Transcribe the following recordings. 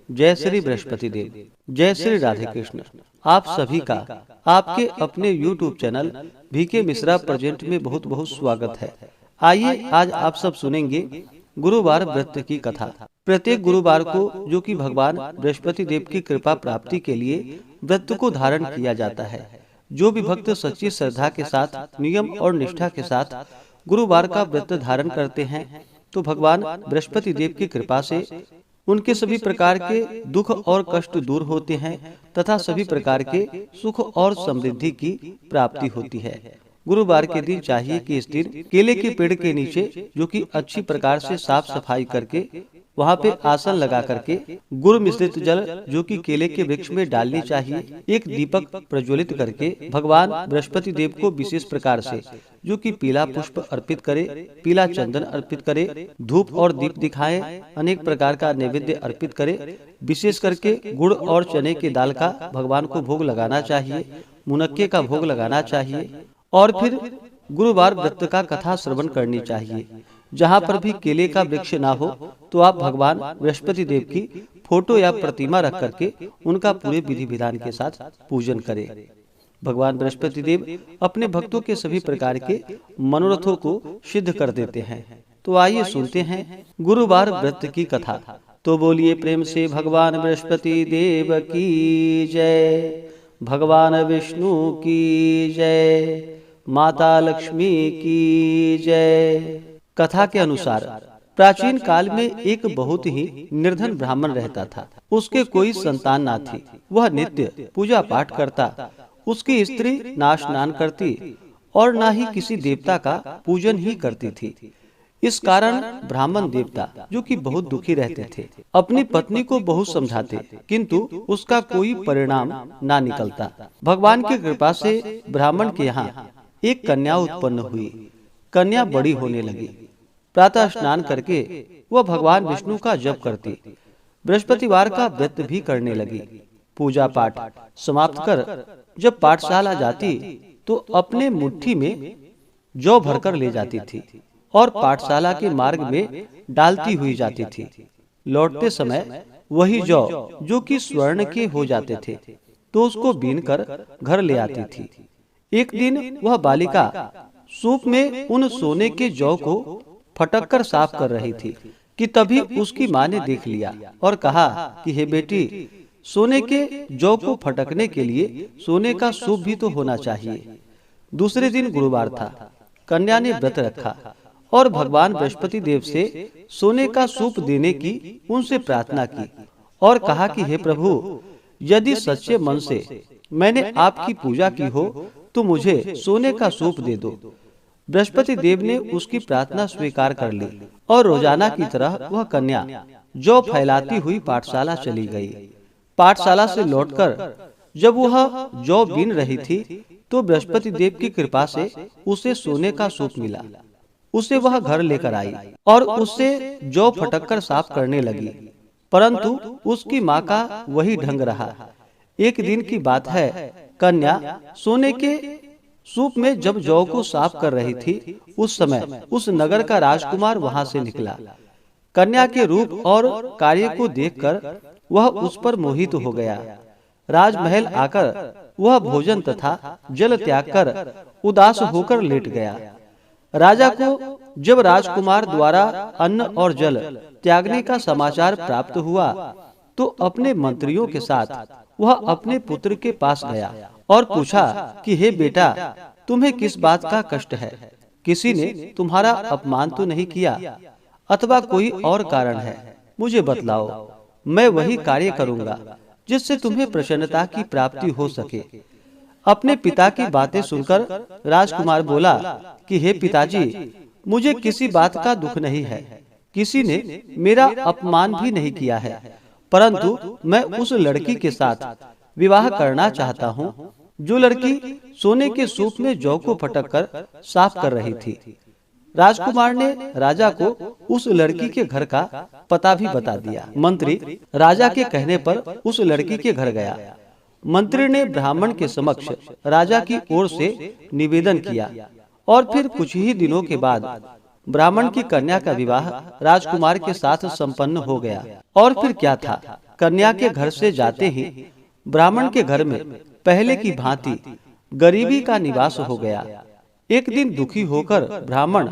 जय श्री बृहस्पति देव। जय श्री राधे कृष्ण। आप सभी का आपके अपने YouTube channel VK Mishra present में बहुत बहुत स्वागत है। आइए आज आप सब सुनेंगे गुरुवार व्रत की कथा। प्रत्येक गुरुवार को जो कि भगवान बृहस्पति देव की कृपा प्राप्ति के लिए व्रत को धारण किया जाता है। जो भी भक्त सच्ची श्रद्धा के साथ नियम और निष्ठा के साथ गुरुवार का व्रत धारण करते हैं तो भगवान बृहस्पति देव की कृपा से उनके सभी प्रकार के दुख और कष्ट दूर होते हैं तथा सभी प्रकार के सुख और समृद्धि की प्राप्ति होती है। गुरुवार के दिन चाहिए कि इस दिन केले के पेड़ के नीचे जो कि अच्छी प्रकार से साफ सफाई करके वहाँ पे आसन लगा करके गुड़ मिश्रित जल जो कि केले के वृक्ष में डालनी चाहिए। एक दीपक प्रज्वलित करके भगवान बृहस्पति देव को विशेष प्रकार से जो कि पीला पुष्प अर्पित करे, पीला चंदन अर्पित करे, धूप और दीप दिखाएं, अनेक प्रकार का नैवेद्य अर्पित करे। विशेष करके गुड़ और चने की दाल का भगवान को भोग लगाना चाहिए, मुनक्के का भोग लगाना चाहिए और फिर गुरुवार व्रत का कथा श्रवण करनी चाहिए। जहाँ पर भी केले का वृक्ष ना हो तो आप भगवान बृहस्पति देव की फोटो या प्रतिमा रख करके उनका पूरे विधि विधान के साथ पूजन करें। भगवान बृहस्पति देव अपने भक्तों के सभी प्रकार के मनोरथों को सिद्ध कर देते हैं। तो आइए सुनते हैं गुरुवार व्रत की कथा। तो बोलिए प्रेम से भगवान बृहस्पति देव की जय, भगवान विष्णु की जय, माता लक्ष्मी की जय। कथा के अनुसार प्राचीन काल में एक बहुत ही निर्धन ब्राह्मण रहता था। उसके कोई संतान ना थी। वह नित्य पूजा पाठ करता। उसकी स्त्री ना स्नान करती और ना ही किसी देवता का पूजन ही करती थी। इस कारण ब्राह्मण देवता जो कि बहुत दुखी रहते थे अपनी पत्नी को बहुत समझाते किंतु उसका कोई परिणाम ना निकलता। भगवान की कृपा से ब्राह्मण के यहाँ एक कन्या उत्पन्न हुई। कन्या बड़ी होने लगी। प्रातः स्नान करके वह भगवान विष्णु का जप करती। बृहस्पतिवार का व्रत भी करने लगी। पूजा पाठ समाप्त कर जब पाठशाला जाती तो अपने मुट्ठी में जौ भरकर ले जाती थी और पाठशाला के मार्ग में डालती हुई जाती थी। लौटते समय वही जौ जो कि स्वर्ण के हो जाते थे तो उसको बीन कर घर ले आती थी। एक दिन वह बालिका सूप में उन सोने के जौ को फटक कर साफ कर रही थी कि तभी उसकी माँ ने देख लिया और कहा कि हे बेटी, सोने के जौ को फटकने के लिए सोने का सूप भी तो होना चाहिए। दूसरे दिन गुरुवार था। कन्या ने व्रत रखा और भगवान बृहस्पति देव से सोने का सूप देने की उनसे प्रार्थना की और कहा कि हे प्रभु, यदि सच्चे मन से मैंने आपकी पूजा की हो तो मुझे सोने का सूप दे दो। बृहस्पति देव ने उसकी प्रार्थना स्वीकार कर ली और रोजाना की तरह वह कन्या जौ फैलाती हुई पाठशाला चली गई। पाठशाला से लौटकर जब वह जौ बीन रही थी तो बृहस्पति देव की कृपा से उसे सोने का सूप मिला। उसे वह घर लेकर आई और उससे जौ फटककर साफ करने लगी, परंतु उसकी माँ का वही ढंग रहा। एक दिन की बात है, कन्या सोने के सूप में जब जौ को साफ कर रही थी उस समय उस नगर का राजकुमार वहां से निकला। कन्या के रूप और कार्य को देखकर वह उस पर मोहित हो गया। राजमहल आकर वह भोजन तथा जल त्याग कर उदास होकर लेट गया। राजा को जब राजकुमार द्वारा अन्न और जल त्यागने का समाचार प्राप्त हुआ तो अपने मंत्रियों के साथ वह अपने पुत्र के पास गया और पूछा कि हे बेटा, तुम्हें किस बात का कष्ट है? किसी ने तुम्हारा अपमान तो नहीं किया अथवा कोई और कारण है? मुझे बतलाओ, मैं वही कार्य करूंगा जिससे तुम्हें प्रसन्नता की प्राप्ति हो सके। अपने पिता की बातें सुनकर राजकुमार बोला कि हे पिताजी, मुझे किसी बात का दुख नहीं है। किसी ने मेरा अपमान भी नहीं किया है, परंतु मैं उस लड़की के साथ विवाह करना चाहता हूँ जो लड़की सोने के सूप में जौ को फटक कर साफ कर रही थी। राजकुमार ने राजा को उस लड़की के घर का पता भी बता दिया। मंत्री राजा के कहने पर उस लड़की के घर गया। मंत्री ने ब्राह्मण के समक्ष राजा की ओर से निवेदन किया और फिर कुछ ही दिनों के बाद ब्राह्मण की कन्या का विवाह राजकुमार के साथ संपन्न हो गया। और फिर क्या था, कन्या के घर से जाते ही ब्राह्मण के घर में पहले की भांति गरीबी का निवास हो गया। एक दिन दुखी होकर ब्राह्मण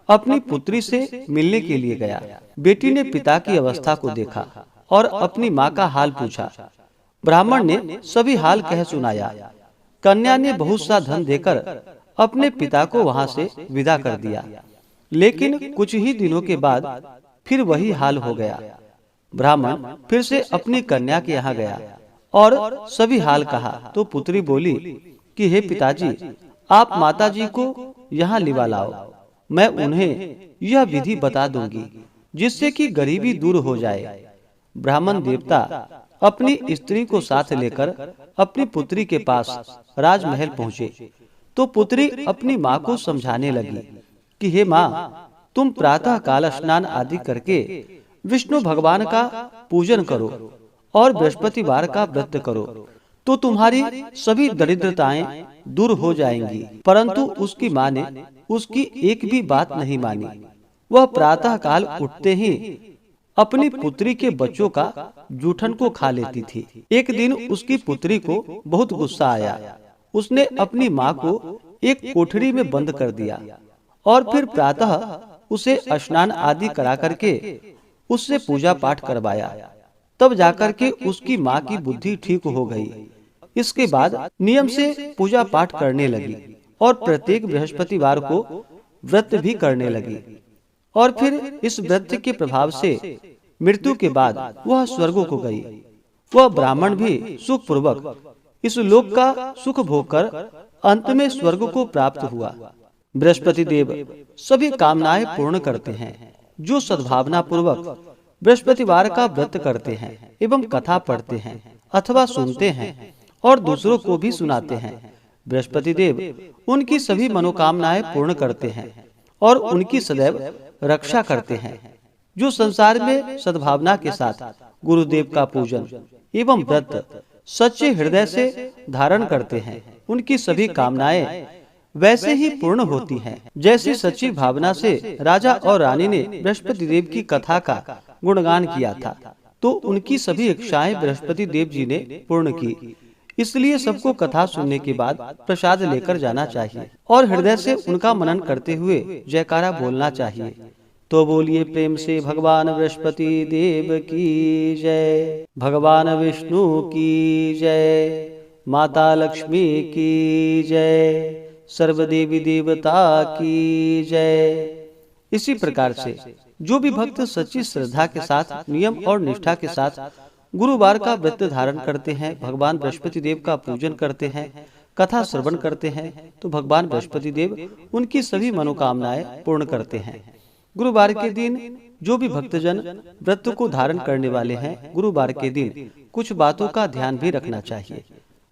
अपनी पुत्री से मिलने के लिए गया। बेटी ने पिता की अवस्था को देखा और अपनी माँ का हाल पूछा। ब्राह्मण ने सभी हाल कह सुनाया। कन्या ने बहुत सा धन देकर अपने पिता को वहां से विदा कर दिया, लेकिन कुछ ही दिनों के बाद फिर वही हाल हो गया। ब्राह्मण फिर से अपनी कन्या के यहाँ गया और सभी हाल कहा तो पुत्री बोली कि हे पिताजी, आप माताजी को यहाँ लिवा लाओ, मैं उन्हें यह विधि बता दूंगी जिससे कि गरीबी दूर हो जाए। ब्राह्मण देवता अपनी स्त्री को साथ लेकर अपनी पुत्री के पास राजमहल पहुँचे तो पुत्री अपनी माँ को समझाने लगी कि हे माँ, तुम प्रातः काल स्नान आदि करके विष्णु भगवान का पूजन करो और बृहस्पतिवार का व्रत करो तो तुम्हारी सभी दरिद्रताएं दूर हो जाएंगी। परंतु उसकी माँ ने उसकी एक भी बात नहीं मानी। वह प्रातः काल उठते ही अपनी पुत्री के बच्चों का जूठन को खा लेती थी। एक दिन उसकी पुत्री को बहुत गुस्सा आया। उसने अपनी माँ को एक कोठरी में बंद कर दिया और फिर प्रातः उसे स्नान आदि करा करके उससे पूजा पाठ करवाया। तब जाकर के उसकी माँ की बुद्धि ठीक हो गई। इसके बाद नियम से पूजा पाठ करने लगी और प्रत्येक बृहस्पतिवार को व्रत भी करने लगी। और फिर इस व्रत के प्रभाव से मृत्यु के बाद वह स्वर्ग को गई। वह ब्राह्मण भी सुख पूर्वक इस लोक का सुख भोग कर अंत में स्वर्ग को प्राप्त हुआ। बृहस्पति देव सभी कामनाएं पूर्ण करते हैं। जो सद्भावना पूर्वक बृहस्पतिवार का व्रत करते हैं एवं कथा पढ़ते हैं अथवा सुनते हैं और दूसरों को भी सुनाते हैं, बृहस्पति देव उनकी सभी मनोकामनाएं पूर्ण करते हैं और उनकी सदैव रक्षा करते हैं। जो संसार में सद्भावना के साथ गुरुदेव का पूजन एवं व्रत सच्चे हृदय से धारण करते हैं, उनकी सभी कामनाएं वैसे ही पूर्ण होती हैं जैसी सच्ची भावना से राजा और रानी ने बृहस्पति देव की कथा का गुणगान किया था, तो उनकी सभी इच्छाएं बृहस्पति देव जी ने पूर्ण की। इसलिए सबको कथा सुनने के बाद प्रसाद लेकर जाना चाहिए और हृदय से उनका मनन करते हुए जयकारा बोलना चाहिए। तो बोलिए प्रेम से भगवान बृहस्पति देव की जय, भगवान विष्णु की जय, माता लक्ष्मी की जय, सर्वदेवी देवता की जय। इसी प्रकार से जो भी भक्त सच्ची श्रद्धा के साथ नियम और निष्ठा के साथ गुरुवार का व्रत धारण करते हैं, भगवान बृहस्पति देव का पूजन करते हैं, कथा श्रवण करते हैं, तो भगवान बृहस्पति देव उनकी सभी मनोकामनाएं पूर्ण करते हैं। गुरुवार के दिन जो भी भक्तजन व्रत को धारण करने वाले हैं, गुरुवार के दिन कुछ बातों का ध्यान भी रखना चाहिए।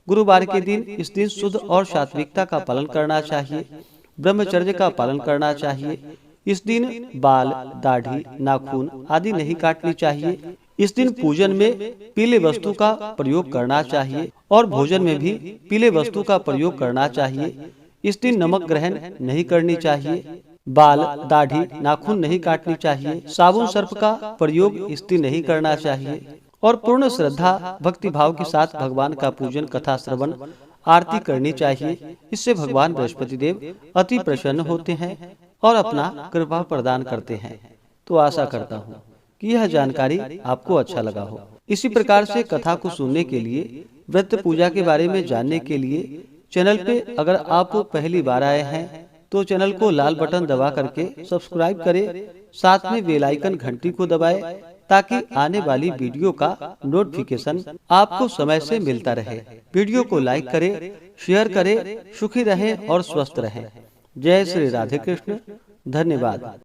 गुरुवार के दिन इस दिन शुद्ध और सात्विकता का पालन करना चाहिए, ब्रह्मचर्य का पालन करना चाहिए। इस दिन बाल, दाढ़ी, नाखून आदि नहीं काटनी चाहिए। इस दिन पूजन में पीले वस्तु का प्रयोग करना चाहिए और भोजन में भी पीले वस्तु का प्रयोग करना चाहिए। इस दिन नमक ग्रहण नहीं करनी चाहिए, बाल, दाढ़ी, नाखून नहीं काटनी चाहिए, साबुन सर्प का प्रयोग इस दिन नहीं करना चाहिए और पूर्ण श्रद्धा भक्ति भाव के साथ भगवान का पूजन, कथा श्रवण, आरती करनी चाहिए। इससे भगवान बृहस्पति देव अति प्रसन्न होते हैं और अपना कृपा प्रदान करते हैं। तो आशा करता हूँ कि यह जानकारी आपको अच्छा लगा हो। इसी प्रकार से कथा को सुनने के लिए, व्रत पूजा के बारे में जानने के लिए चैनल पे अगर आप पहली बार आए हैं तो चैनल को लाल बटन दबा करके सब्सक्राइब करें, साथ में बेल आइकन घंटी को दबाएं ताकि आने वाली वीडियो का नोटिफिकेशन आपको समय से मिलता रहे। वीडियो को लाइक करें, शेयर करें, सुखी रहें और स्वस्थ रहें। जय श्री राधे कृष्ण। धन्यवाद।